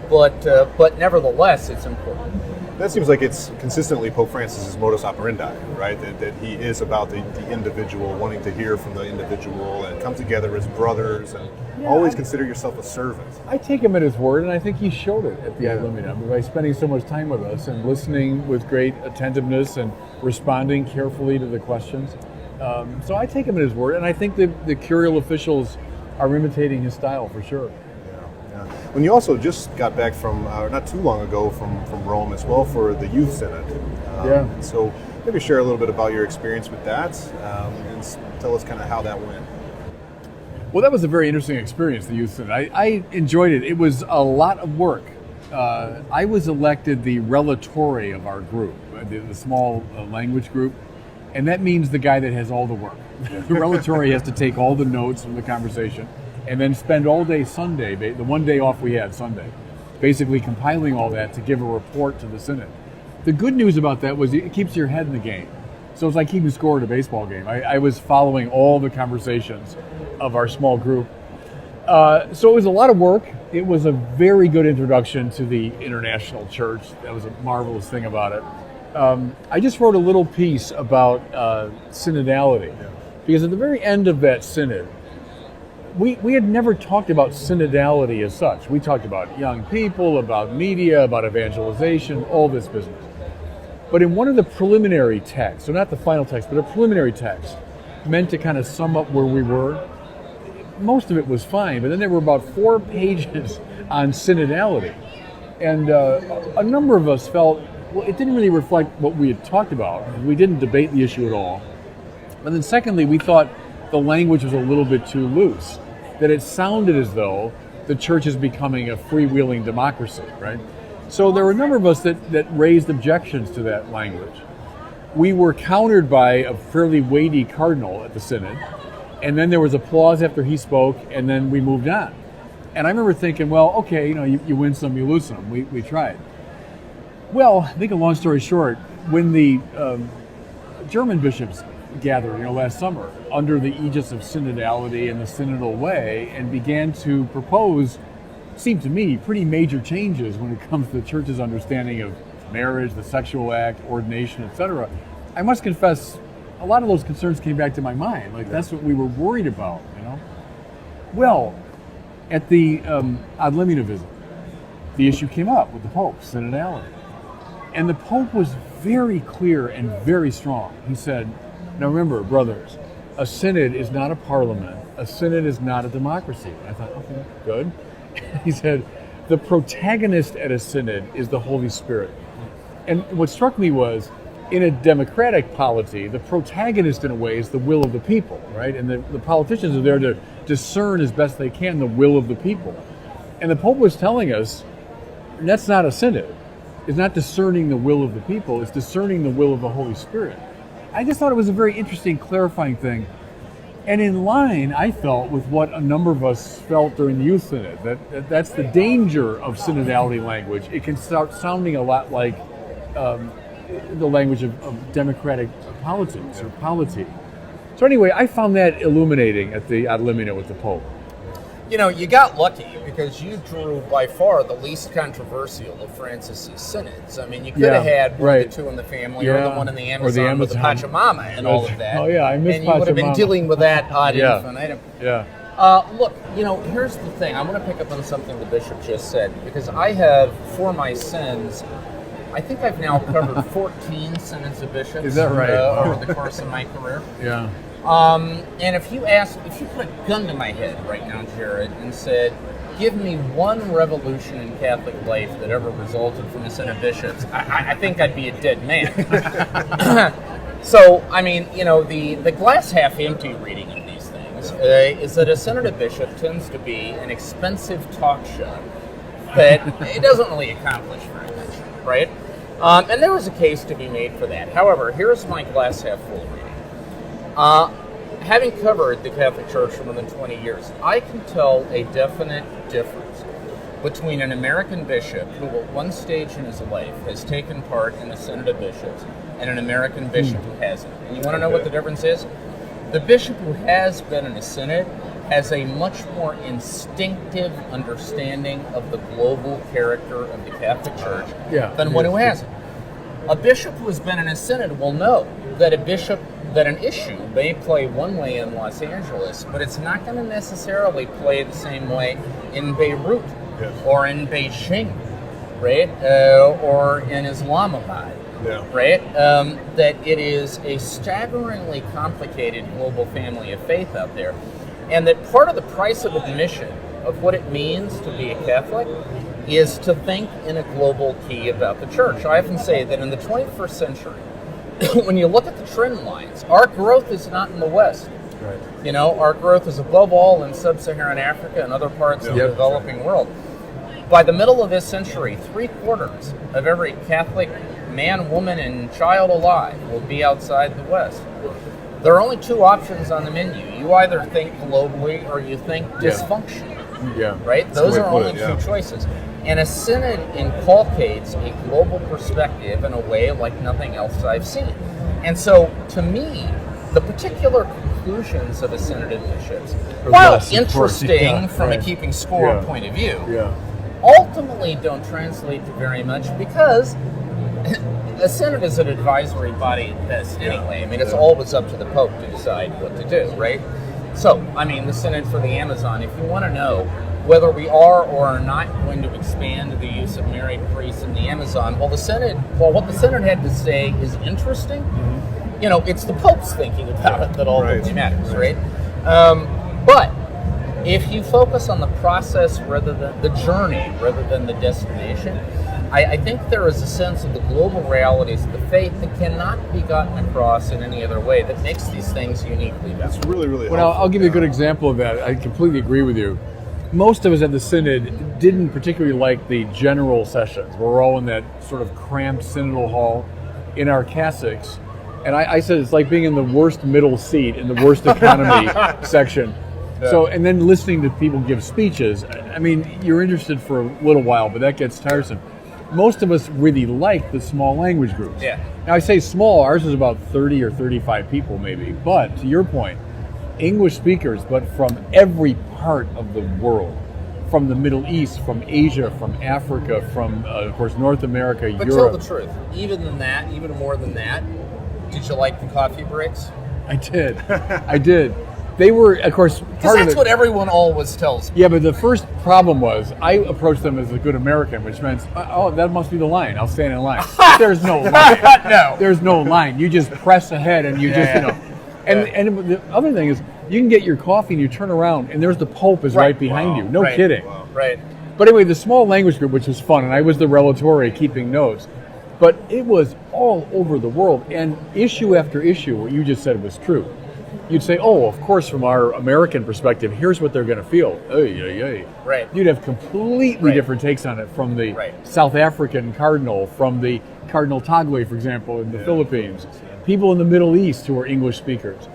[SPEAKER 2] But nevertheless, it's important.
[SPEAKER 1] That seems like it's consistently Pope Francis's modus operandi, right? That he is about the individual, wanting to hear from the individual and come together as brothers and always consider yourself a servant.
[SPEAKER 3] I take him at his word, and I think he showed it at the Ad Limina by spending so much time with us and listening with great attentiveness and responding carefully to the questions. So I take him at his word, and I think the curial officials are imitating his style for sure.
[SPEAKER 1] When you also just got back from, not too long ago, from Rome as well for the Youth Synod. So maybe share a little bit about your experience with that and tell us kind of how that went.
[SPEAKER 3] Well, that was a very interesting experience, the Youth Synod. I enjoyed it. It was a lot of work. I was elected the relatore of our group, the small language group, and that means the guy that has all the work. The relatore has to take all the notes from the conversation and then spend all day Sunday, the one day off we had, Sunday, basically compiling all that to give a report to the Synod. The good news about that was it keeps your head in the game. So it's like keeping score at a baseball game. I was following all the conversations of our small group. So it was a lot of work. It was a very good introduction to the international church. That was a marvelous thing about it. I just wrote a little piece about synodality, because at the very end of that synod, we had never talked about synodality as such. We talked about young people, about media, about evangelization, all this business. But in one of the preliminary texts, so not the final text, but a preliminary text, meant to kind of sum up where we were, most of it was fine, but then there were about 4 pages on synodality. And a number of us felt, well, it didn't really reflect what we had talked about. We didn't debate the issue at all. And then secondly, we thought the language was a little bit too loose, that it sounded as though the church is becoming a freewheeling democracy, right? So there were a number of us that raised objections to that language. We were countered by a fairly weighty cardinal at the synod, and then there was applause after he spoke, and then we moved on. And I remember thinking, well, okay, you win some, you lose some. We tried. Well, I think a long story short, when the German bishops gathered, last summer, under the aegis of synodality and the synodal way, and began to propose, seemed to me, pretty major changes when it comes to the church's understanding of marriage, the sexual act, ordination, etc. I must confess, a lot of those concerns came back to my mind. That's what we were worried about, Well, at the Ad Limina visit, the issue came up with the Pope, synodality. And the Pope was very clear and very strong. He said, now remember, brothers, a synod is not a parliament. A synod is not a democracy. I thought, okay, good. He said, the protagonist at a synod is the Holy Spirit. And what struck me was, in a democratic polity, the protagonist in a way is the will of the people, right? And the politicians are there to discern as best they can the will of the people. And the Pope was telling us, that's not a synod. It's not discerning the will of the people, it's discerning the will of the Holy Spirit. I just thought it was a very interesting, clarifying thing. And in line, I felt, with what a number of us felt during the Youth Synod, that's the danger of synodality language. It can start sounding a lot like the language of democratic politics or polity. So anyway, I found that illuminating at the Ad Limina with the Pope.
[SPEAKER 2] You got lucky because you drew by far the least controversial of Francis's synods. I mean, you could have had one of the two in the family or the one in the Amazon with the Pachamama and all of that.
[SPEAKER 3] Oh, yeah, I missed Pachamama.
[SPEAKER 2] And you would have been dealing with that ad infinitum.
[SPEAKER 3] Yeah.
[SPEAKER 2] Look, here's the thing. I want to pick up on something the bishop just said, because I have, for my sins, I think I've now covered 14 synods of bishops.
[SPEAKER 3] Is that right?
[SPEAKER 2] Over the course of my career.
[SPEAKER 3] Yeah.
[SPEAKER 2] And if you put a gun to my head right now, Jared, and said, give me one revolution in Catholic life that ever resulted from a synod of bishops, I think I'd be a dead man. So, I mean, the glass half empty reading of these things is that a synod of bishop tends to be an expensive talk show that it doesn't really accomplish very much, right? And there was a case to be made for that. However, here's my glass half full reading. Having covered the Catholic Church for more than 20 years, I can tell a definite difference between an American bishop who at one stage in his life has taken part in the Synod of Bishops and an American bishop who hasn't. And you want to know what the difference is? The bishop who has been in a synod has a much more instinctive understanding of the global character of the Catholic Church than one who hasn't. A bishop who has been in a synod will know that an issue may play one way in Los Angeles, but it's not going to necessarily play the same way in Beirut or in Beijing, right? Or in Islamabad, right? That it is a staggeringly complicated global family of faith out there. And that part of the price of admission of what it means to be a Catholic is to think in a global key about the church. I often say that in the 21st century, when you look at the trend lines, our growth is not in the West. Right. Our growth is above all in sub-Saharan Africa and other parts of the developing world. By the middle of this century, 3/4 of every Catholic man, woman, and child alive will be outside the West. There are only two options on the menu. You either think globally or you think dysfunctionally. Right? Those are only two choices. And a synod inculcates a global perspective in a way like nothing else I've seen. And so, to me, the particular conclusions of a synod of bishops, while interesting from a keeping score point of view, ultimately don't translate to very much because a synod is an advisory body at best anyway. I mean, it's always up to the Pope to decide what to do, right? So, I mean, the synod for the Amazon, if you want to know whether we are or are not going to expand the use of married priests in the Amazon, what the synod had to say is interesting. It's the Pope's thinking about it that ultimately matters, right? But if you focus on the process rather than the journey, rather than the destination, I think there is a sense of the global realities of the faith that cannot be gotten across in any other way that makes these things uniquely
[SPEAKER 1] It's
[SPEAKER 2] valuable.
[SPEAKER 1] really, really
[SPEAKER 3] Well,
[SPEAKER 1] helpful.
[SPEAKER 3] I'll give you a good example of that. I completely agree with you. Most of us at the Synod didn't particularly like the general sessions. We're all in that sort of cramped synodal hall in our cassocks. And I said it's like being in the worst middle seat in the worst economy section. So, and then listening to people give speeches. I mean, you're interested for a little while, but that gets tiresome. Most of us really like the small language groups.
[SPEAKER 2] Yeah.
[SPEAKER 3] Now, I say small, ours is about 30 or 35 people maybe. But to your point, English speakers, but from every part of the world, from the Middle East, from Asia, from Africa, from, of course, North America,
[SPEAKER 2] But
[SPEAKER 3] Europe.
[SPEAKER 2] tell the truth, even more than that, did you like the coffee breaks?
[SPEAKER 3] I did. I did. They were, of course,
[SPEAKER 2] Because
[SPEAKER 3] part of
[SPEAKER 2] that's
[SPEAKER 3] it.
[SPEAKER 2] what everyone always tells me.
[SPEAKER 3] Yeah, but the first problem was I approached them as a good American, which meant, oh, that must be the line. I'll stand in line. There's no line.
[SPEAKER 2] No.
[SPEAKER 3] There's no line. You just press ahead and you just, you know. And the other thing is, you can get your coffee and you turn around and there's the Pope is right behind you. No
[SPEAKER 2] Right.
[SPEAKER 3] kidding.
[SPEAKER 2] Right.
[SPEAKER 3] But anyway, the small language group, which was fun, and I was the relatore keeping notes, but it was all over the world, and issue after issue, what you just said was true. You'd say, oh, of course, from our American perspective, here's what they're going to feel.
[SPEAKER 2] Right.
[SPEAKER 3] You'd have completely
[SPEAKER 2] Right.
[SPEAKER 3] different takes on it from the
[SPEAKER 2] Right.
[SPEAKER 3] South African cardinal, from the Cardinal Tagle, for example, in the Philippines, people in the Middle East who are English speakers.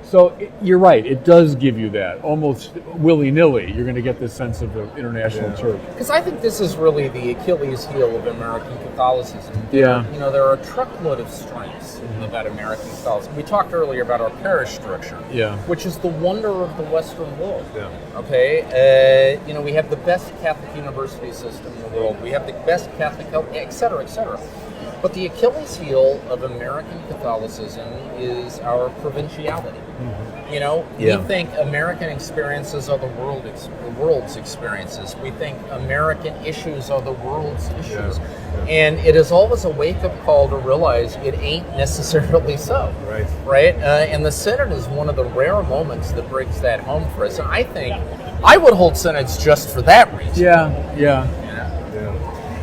[SPEAKER 3] So you're right, it does give you that. Almost willy-nilly, you're going to get this sense of the international church.
[SPEAKER 2] Because I think this is really the Achilles heel of American Catholicism.
[SPEAKER 3] Yeah.
[SPEAKER 2] You know, there are a truckload of strengths about American Catholicism. We talked earlier about our parish structure,
[SPEAKER 3] Yeah.
[SPEAKER 2] which is the wonder of the Western world.
[SPEAKER 1] Yeah.
[SPEAKER 2] Okay, you know, we have the best Catholic university system in the world. We have the best Catholic health, et cetera, et cetera. But the Achilles heel of American Catholicism is our provinciality. You know,
[SPEAKER 3] Yeah.
[SPEAKER 2] we think American experiences are the world's experiences. We think American issues are the world's issues. And it is always a wake-up call to realize it ain't necessarily so.
[SPEAKER 1] Right.
[SPEAKER 2] Right? And the Synod is one of the rare moments that brings that home for us. And I think I would hold Synods just for that reason.
[SPEAKER 3] Yeah.
[SPEAKER 1] Yeah.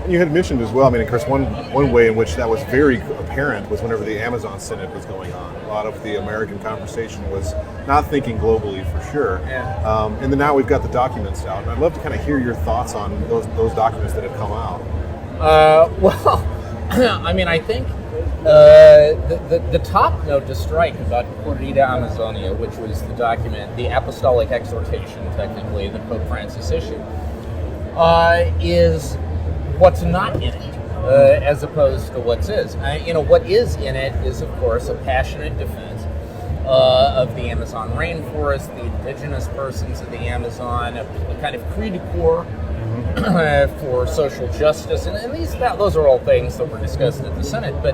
[SPEAKER 1] And you had mentioned as well, I mean, of course, one way in which that was very apparent was whenever the Amazon Synod was going on. A lot of the American conversation was not thinking globally for sure.
[SPEAKER 2] Yeah.
[SPEAKER 1] And then now we've got the documents out. And I'd love to kind of hear your thoughts on those documents that have come out.
[SPEAKER 2] Well, I mean, I think the top note to strike about Corrida Amazonia, which was the document, the apostolic exhortation, technically, that Pope Francis issued, is what's not in it, as opposed to what's is. You know, what is in it is, of course, a passionate defense of the Amazon rainforest, the indigenous persons of the Amazon, a kind of cri de coeur for social justice, and those are all things that were discussed at the Synod. But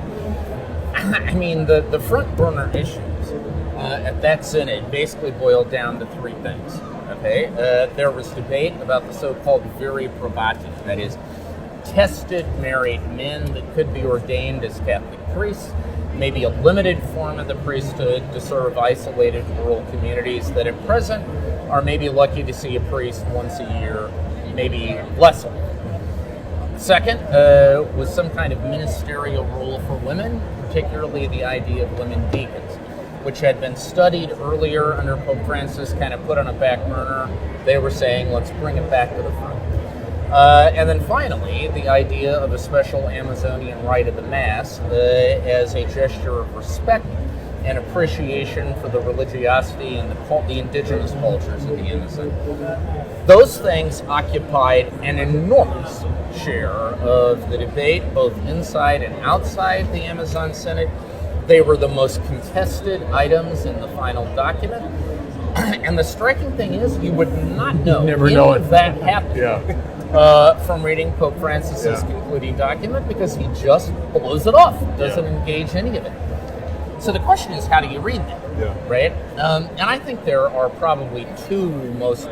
[SPEAKER 2] I mean, the front burner issues at that Synod basically boiled down to three things. Okay, there was debate about the so-called viri probati, that is, tested married men that could be ordained as Catholic priests, maybe a limited form of the priesthood to serve isolated rural communities that at present are maybe lucky to see a priest once a year, maybe less of it. Second was some kind of ministerial role for women, particularly the idea of women deacons, which had been studied earlier under Pope Francis, kind of put on a back burner. They were saying, let's bring it back to the front. And then finally, the idea of a special Amazonian rite of the Mass as a gesture of respect and appreciation for the religiosity and the indigenous cultures of the Amazon. Those things occupied an enormous share of the debate, both inside and outside the Amazon Synod. They were the most contested items in the final document. And the striking thing is, you would not know any of that happened from reading Pope Francis's concluding document, because he just blows it off, doesn't engage any of it. So the question is, how do you read that? Right? And I think there are probably two most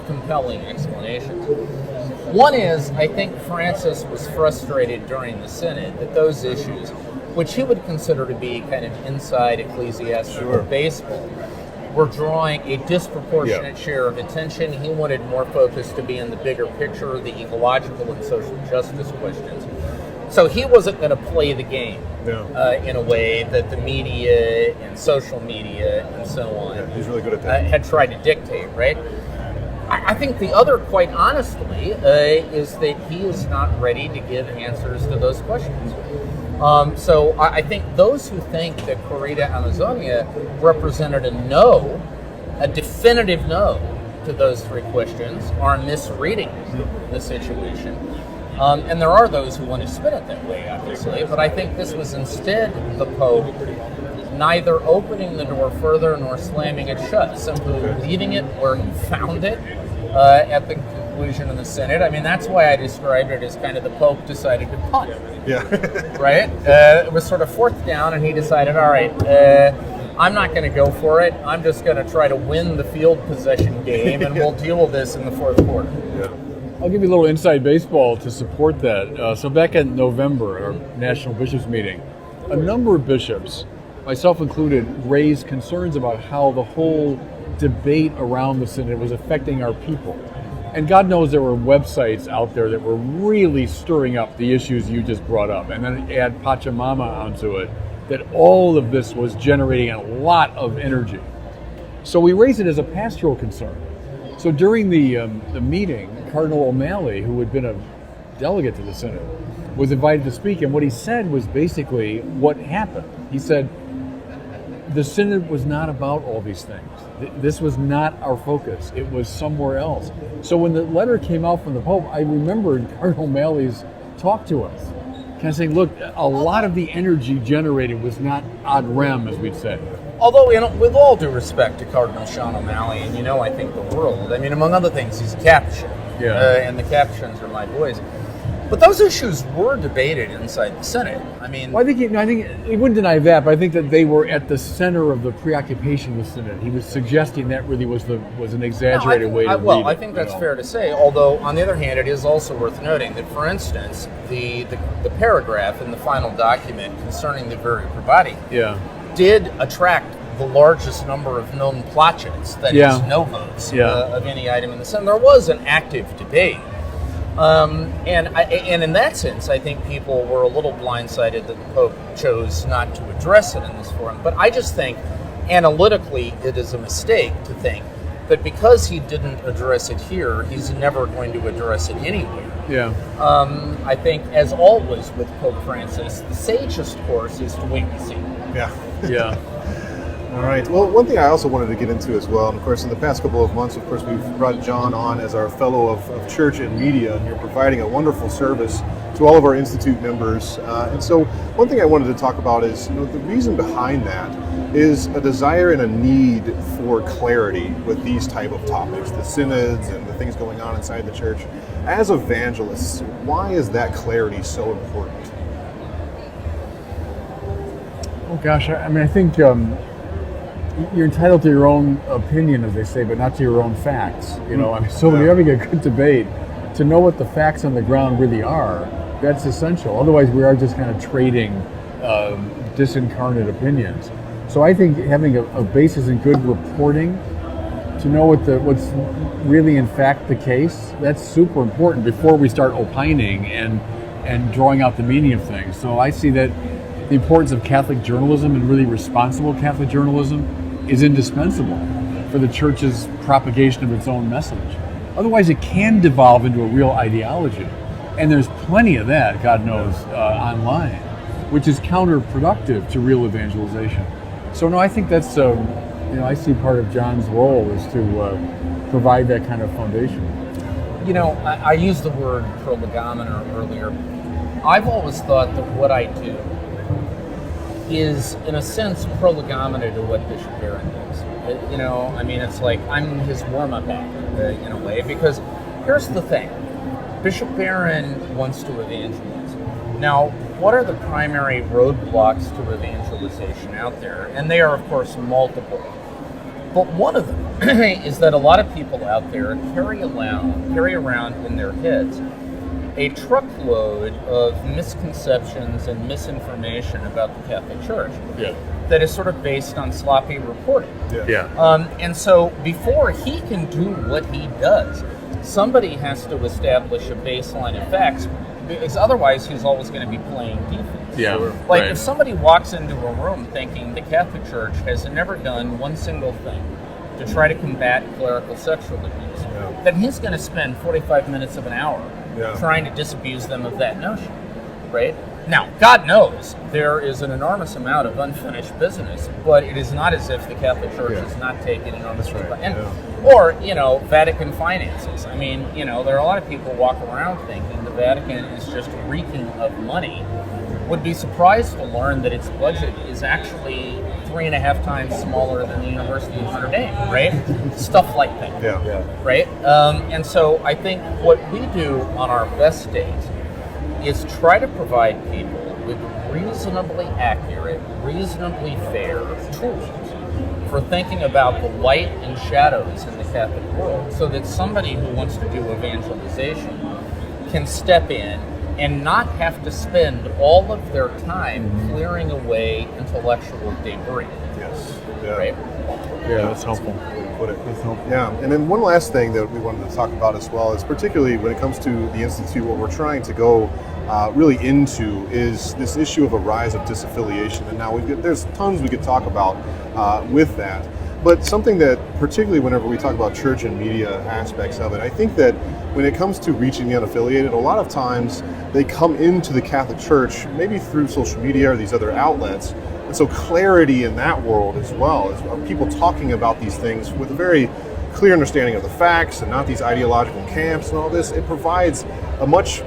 [SPEAKER 2] compelling explanations. One is, I think Francis was frustrated during the Synod that those issues, which he would consider to be kind of inside ecclesiastical baseball, were drawing a disproportionate share of attention. He wanted more focus to be in the bigger picture, the ecological and social justice questions. So he wasn't going to play the game in a way that the media and social media and so on
[SPEAKER 1] He's really good at that.
[SPEAKER 2] had tried to dictate, right? I think the other, quite honestly, is that he is not ready to give answers to those questions. So I think those who think that Corrida Amazonia represented a definitive no to those three questions, are misreading the situation. And there are those who want to spin it that way, obviously, but I think this was instead the Pope neither opening the door further nor slamming it shut, simply leaving it where he found it at the conclusion of the Synod. I mean, that's why I described it as kind of the Pope decided to punt.
[SPEAKER 1] Yeah.
[SPEAKER 2] Right? It was sort of fourth down, and he decided, all right, I'm not going to go for it. I'm just going to try to win the field possession game, and we'll deal with this in the fourth quarter.
[SPEAKER 1] Yeah.
[SPEAKER 3] I'll give you a little inside baseball to support that. So back in November, at our National Bishops meeting, a number of bishops, myself included, raised concerns about how the whole debate around the Synod was affecting our people. And God knows there were websites out there that were really stirring up the issues you just brought up. And then add Pachamama onto it, that all of this was generating a lot of energy. So we raised it as a pastoral concern. So during the meeting, Cardinal O'Malley, who had been a delegate to the Synod, was invited to speak. And what he said was basically what happened. He said, the Synod was not about all these things. This was not our focus. It was somewhere else. So when the letter came out from the Pope, I remembered Cardinal O'Malley's talk to us, kind of saying, look, a lot of the energy generated was not ad rem, as we'd say.
[SPEAKER 2] Although, with all due respect to Cardinal Sean O'Malley, and I think the world, I mean, among other things, he's a Capuchin, and the Capuchins are my boys. But those issues were debated inside the Synod. I mean,
[SPEAKER 3] well, I think he wouldn't deny that, but I think that they were at the center of the preoccupation of the Synod. He was suggesting that really was an exaggerated way to read it.
[SPEAKER 2] Well, I think that's fair to say. Although, on the other hand, it is also worth noting that, for instance, the paragraph in the final document concerning the Viri Probati did attract the largest number of non placets, that is, no votes, of any item in the Synod. There was an active debate. And in that sense, I think people were a little blindsided that the Pope chose not to address it in this forum. But I just think, analytically, it is a mistake to think that because he didn't address it here, he's never going to address it anywhere.
[SPEAKER 3] Yeah.
[SPEAKER 2] I think, as always with Pope Francis, the sagest course is to wait and see.
[SPEAKER 3] Yeah.
[SPEAKER 1] All right. Well, one thing I also wanted to get into as well, and of course, in the past couple of months, of course, we've brought John on as our fellow of church and media, and you're providing a wonderful service to all of our Institute members. And so one thing I wanted to talk about is, the reason behind that is a desire and a need for clarity with these type of topics, the synods and the things going on inside the church. As evangelists, why is that clarity so important?
[SPEAKER 3] Oh gosh, I mean, I think you're entitled to your own opinion, as they say, but not to your own facts. I mean, so when you're having a good debate, to know what the facts on the ground really are, that's essential. Otherwise, we are just kind of trading disincarnate opinions. So I think having a basis in good reporting to know what's really in fact the case, that's super important before we start opining and drawing out the meaning of things. So I see that the importance of Catholic journalism and really responsible Catholic journalism is indispensable for the Church's propagation of its own message. Otherwise, it can devolve into a real ideology. And there's plenty of that, God knows, online, which is counterproductive to real evangelization. So no, I think that's, I see part of John's role is to provide that kind of foundation.
[SPEAKER 2] I used the word prolegomena earlier. I've always thought that what I do is, in a sense, prolegomena to what Bishop Barron does. It's like I'm his warm-up act, in a way, because here's the thing. Bishop Barron wants to evangelize. Now, what are the primary roadblocks to evangelization out there? And they are, of course, multiple. But one of them is that a lot of people out there carry around in their heads a truckload of misconceptions and misinformation about the Catholic Church that is sort of based on sloppy reporting. And so before he can do what he does, somebody has to establish a baseline of facts, because otherwise he's always going to be playing defense. If somebody walks into a room thinking the Catholic Church has never done one single thing to try to combat clerical sexual abuse, then he's going to spend 45 minutes of an hour trying to disabuse them of that notion, right? Now, God knows there is an enormous amount of unfinished business, but it is not as if the Catholic Church is not taking enormous or, Vatican finances. I mean, there are a lot of people walk around thinking the Vatican is just reeking of money. Would be surprised to learn that its budget is actually 3.5 times smaller than the University of Notre Dame, right? Stuff like that, right? And so I think what we do on our best days is try to provide people with reasonably accurate, reasonably fair tools for thinking about the light and shadows in the Catholic world, so that somebody who wants to do evangelization can step in and not have to spend all of their time clearing away intellectual debris. Right?
[SPEAKER 3] Yeah, that's helpful.
[SPEAKER 1] Put it. Yeah, and then one last thing that we wanted to talk about as well is, particularly when it comes to the Institute, what we're trying to go really into is this issue of a rise of disaffiliation. And now there's tons we could talk about with that. But something that, particularly whenever we talk about church and media aspects of it, I think that when it comes to reaching the unaffiliated, a lot of times they come into the Catholic Church maybe through social media or these other outlets. And so clarity in that world as well, is people talking about these things with a very clear understanding of the facts and not these ideological camps and all this, it provides a much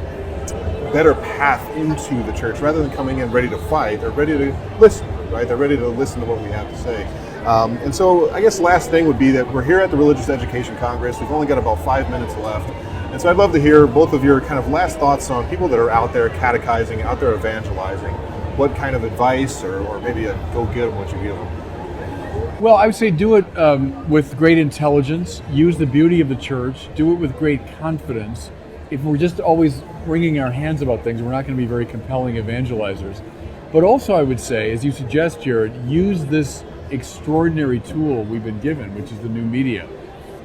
[SPEAKER 1] better path into the church rather than coming in ready to fight. They're ready to listen, right? They're ready to listen to what we have to say. And so I guess last thing would be that we're here at the Religious Education Congress. We've only got about 5 minutes left. And so I'd love to hear both of your kind of last thoughts on people that are out there catechizing, out there evangelizing. What kind of advice or maybe a go get them what you give them?
[SPEAKER 3] Well, I would say do it with great intelligence. Use the beauty of the church. Do it with great confidence. If we're just always wringing our hands about things, we're not going to be very compelling evangelizers. But also I would say, as you suggest, Jared, use this extraordinary tool we've been given, which is the new media.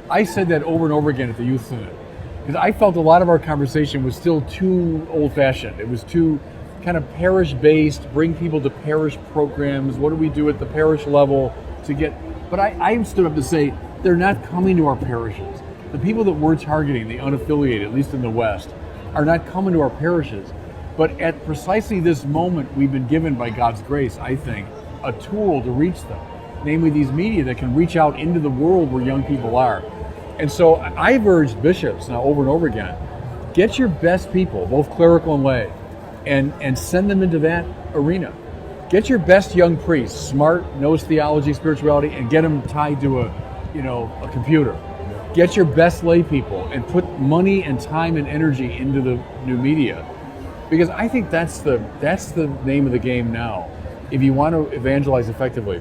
[SPEAKER 3] I said that over and over again at the Youth Synod, because I felt a lot of our conversation was still too old-fashioned. It was too kind of parish-based, bring people to parish programs. What do we do at the parish level to get... But I stood up to say, they're not coming to our parishes. The people that we're targeting, the unaffiliated, at least in the West, are not coming to our parishes. But at precisely this moment, we've been given by God's grace, I think, a tool to reach them. Namely, these media that can reach out into the world where young people are. And so I've urged bishops now over and over again, get your best people, both clerical and lay, and send them into that arena. Get your best young priests, smart, knows theology, spirituality, and get them tied to a computer. Get your best lay people and put money and time and energy into the new media. Because I think that's the name of the game now. If you want to evangelize effectively.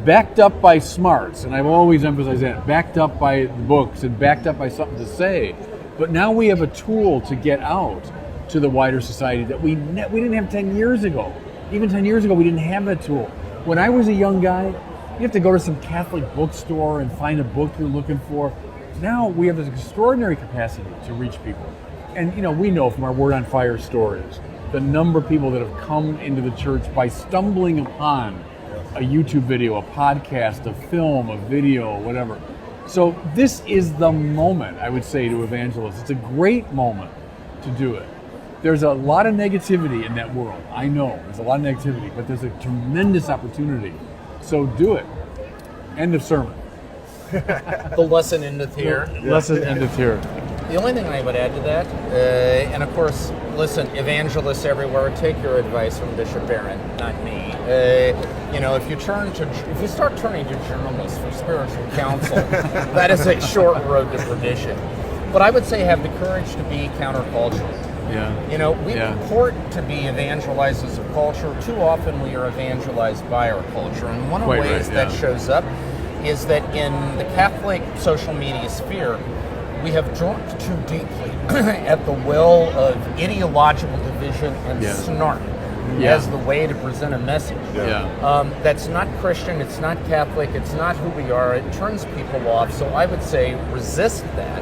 [SPEAKER 3] Backed up by smarts, and I've always emphasized that, backed up by books and backed up by something to say. But now we have a tool to get out to the wider society that we didn't have 10 years ago. Even 10 years ago, we didn't have that tool. When I was a young guy, you have to go to some Catholic bookstore and find a book you're looking for. Now we have this extraordinary capacity to reach people. And we know from our Word on Fire stories, the number of people that have come into the church by stumbling upon a YouTube video, a podcast, a film, a video, whatever. So this is the moment, I would say, to evangelists. It's a great moment to do it. There's a lot of negativity in that world. I know there's a lot of negativity, but there's a tremendous opportunity. So do it. End of sermon.
[SPEAKER 2] The lesson endeth here.
[SPEAKER 3] Lesson endeth here.
[SPEAKER 2] The only thing I would add to that, and of course, listen, evangelists everywhere, take your advice from Bishop Barron, not me. If you start turning to journalists for spiritual counsel, that is a short road to perdition. But I would say have the courage to be countercultural.
[SPEAKER 3] Yeah.
[SPEAKER 2] We purport to be evangelizers of culture. Too often we are evangelized by our culture. And one of the ways that shows up is that in the Catholic social media sphere, we have drunk too deeply at the well of ideological division and snark as the way to present a message. That's not Christian, it's not Catholic, it's not who we are. It turns people off. So I would say resist that.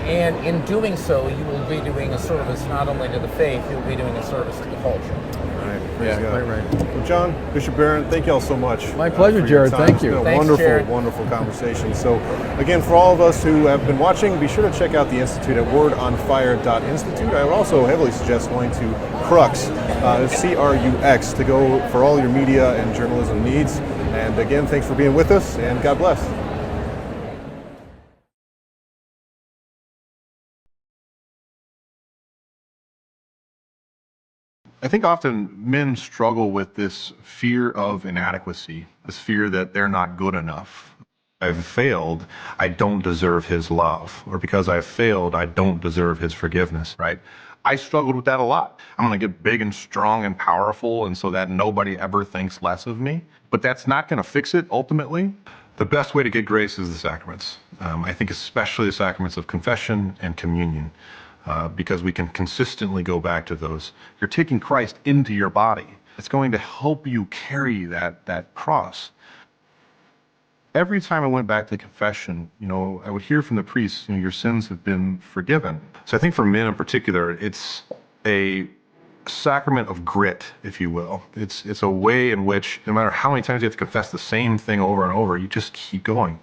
[SPEAKER 2] And in doing so, you will be doing a service not only to the faith, you'll be doing a service to the culture.
[SPEAKER 3] Right.
[SPEAKER 1] Well, John, Bishop Barron, thank you all so much.
[SPEAKER 3] My pleasure,
[SPEAKER 1] for your
[SPEAKER 3] Jared.
[SPEAKER 1] time.
[SPEAKER 3] Thank you.
[SPEAKER 1] It's been a
[SPEAKER 2] Thanks,
[SPEAKER 1] wonderful,
[SPEAKER 2] Jared.
[SPEAKER 1] wonderful conversation. So, again, for all of us who have been watching, be sure to check out the Institute at wordonfire.institute. I would also heavily suggest going to Crux, CRUX, to go for all your media and journalism needs. And again, thanks for being with us, and God bless. I think often men struggle with this fear of inadequacy, this fear that they're not good enough. I've failed, I don't deserve his love. Or because I've failed, I don't deserve his forgiveness, right? I struggled with that a lot. I'm gonna get big and strong and powerful, and so that nobody ever thinks less of me. But that's not gonna fix it ultimately. The best way to get grace is the sacraments. I think especially the sacraments of confession and communion. Because we can consistently go back to those. You're taking Christ into your body. It's going to help you carry that cross. Every time I went back to confession, I would hear from the priest, your sins have been forgiven. So I think for men in particular, it's a sacrament of grit, if you will. It's a way in which no matter how many times you have to confess the same thing over and over, you just keep going.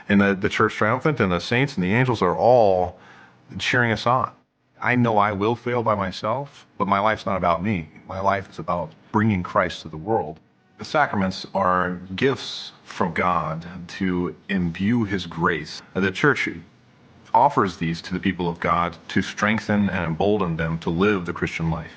[SPEAKER 1] And the Church Triumphant and the saints and the angels are all cheering us on. I know I will fail by myself, but my life's not about me. My life is about bringing Christ to the world. The sacraments are gifts from God to imbue his grace. The church offers these to the people of God to strengthen and embolden them to live the Christian life.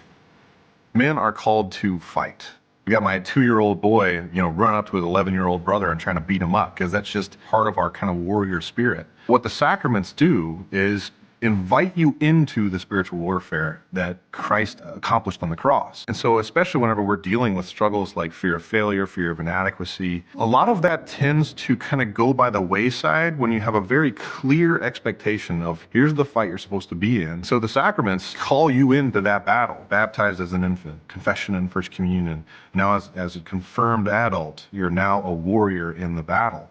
[SPEAKER 1] Men are called to fight. We got my 2-year-old boy, run up to his 11-year-old brother and trying to beat him up, because that's just part of our kind of warrior spirit. What the sacraments do is invite you into the spiritual warfare that Christ accomplished on the cross. And so especially whenever we're dealing with struggles like fear of failure, fear of inadequacy, a lot of that tends to kind of go by the wayside when you have a very clear expectation of here's the fight you're supposed to be in. So the sacraments call you into that battle. Baptized as an infant, confession and first communion. Now as a confirmed adult, you're now a warrior in the battle.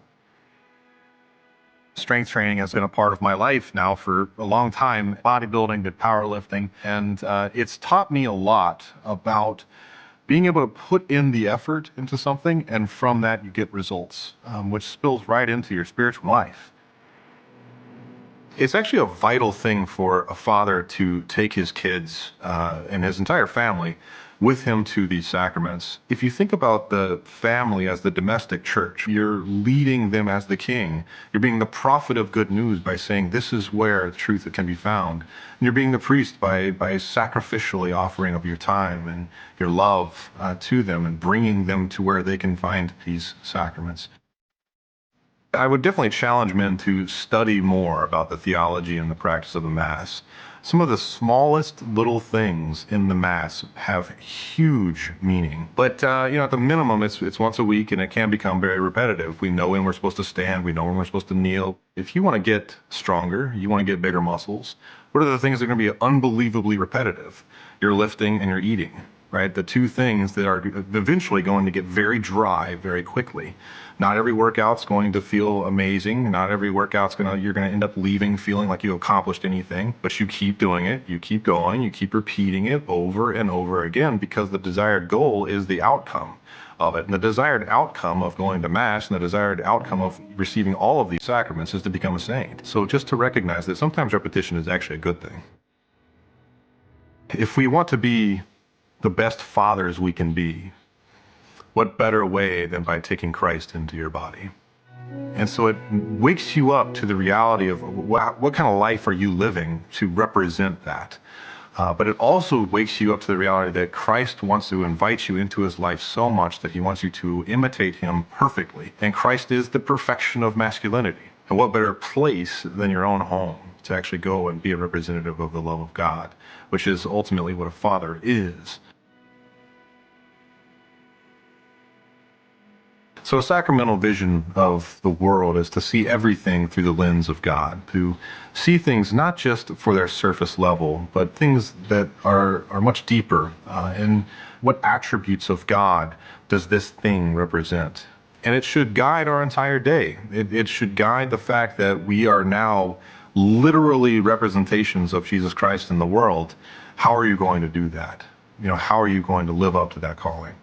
[SPEAKER 1] Strength training has been a part of my life now for a long time, bodybuilding and powerlifting, and it's taught me a lot about being able to put in the effort into something, and from that you get results, which spills right into your spiritual life. It's actually a vital thing for a father to take his kids and his entire family with him to these sacraments. If you think about the family as the domestic church, you're leading them as the king. You're being the prophet of good news by saying this is where the truth can be found. And you're being the priest by sacrificially offering of your time and your love to them and bringing them to where they can find these sacraments. I would definitely challenge men to study more about the theology and the practice of the Mass. Some of the smallest little things in the Mass have huge meaning. But, at the minimum, it's once a week, and it can become very repetitive. We know when we're supposed to stand. We know when we're supposed to kneel. If you want to get stronger, you want to get bigger muscles, what are the things that are going to be unbelievably repetitive? Your lifting and your eating, right? The two things that are eventually going to get very dry very quickly. Not every workout's going to feel amazing. Not every workout's you're gonna end up leaving feeling like you accomplished anything, but you keep doing it, you keep going, you keep repeating it over and over again, because the desired goal is the outcome of it. And the desired outcome of going to Mass and the desired outcome of receiving all of these sacraments is to become a saint. So just to recognize that sometimes repetition is actually a good thing. If we want to be the best fathers we can be, what better way than by taking Christ into your body? And so it wakes you up to the reality of what kind of life are you living to represent that. But it also wakes you up to the reality that Christ wants to invite you into his life so much that he wants you to imitate him perfectly. And Christ is the perfection of masculinity. And what better place than your own home to actually go and be a representative of the love of God, which is ultimately what a father is. So a sacramental vision of the world is to see everything through the lens of God, to see things not just for their surface level, but things that are much deeper. And what attributes of God does this thing represent? And it should guide our entire day. It should guide the fact that we are now literally representations of Jesus Christ in the world. How are you going to do that? How are you going to live up to that calling?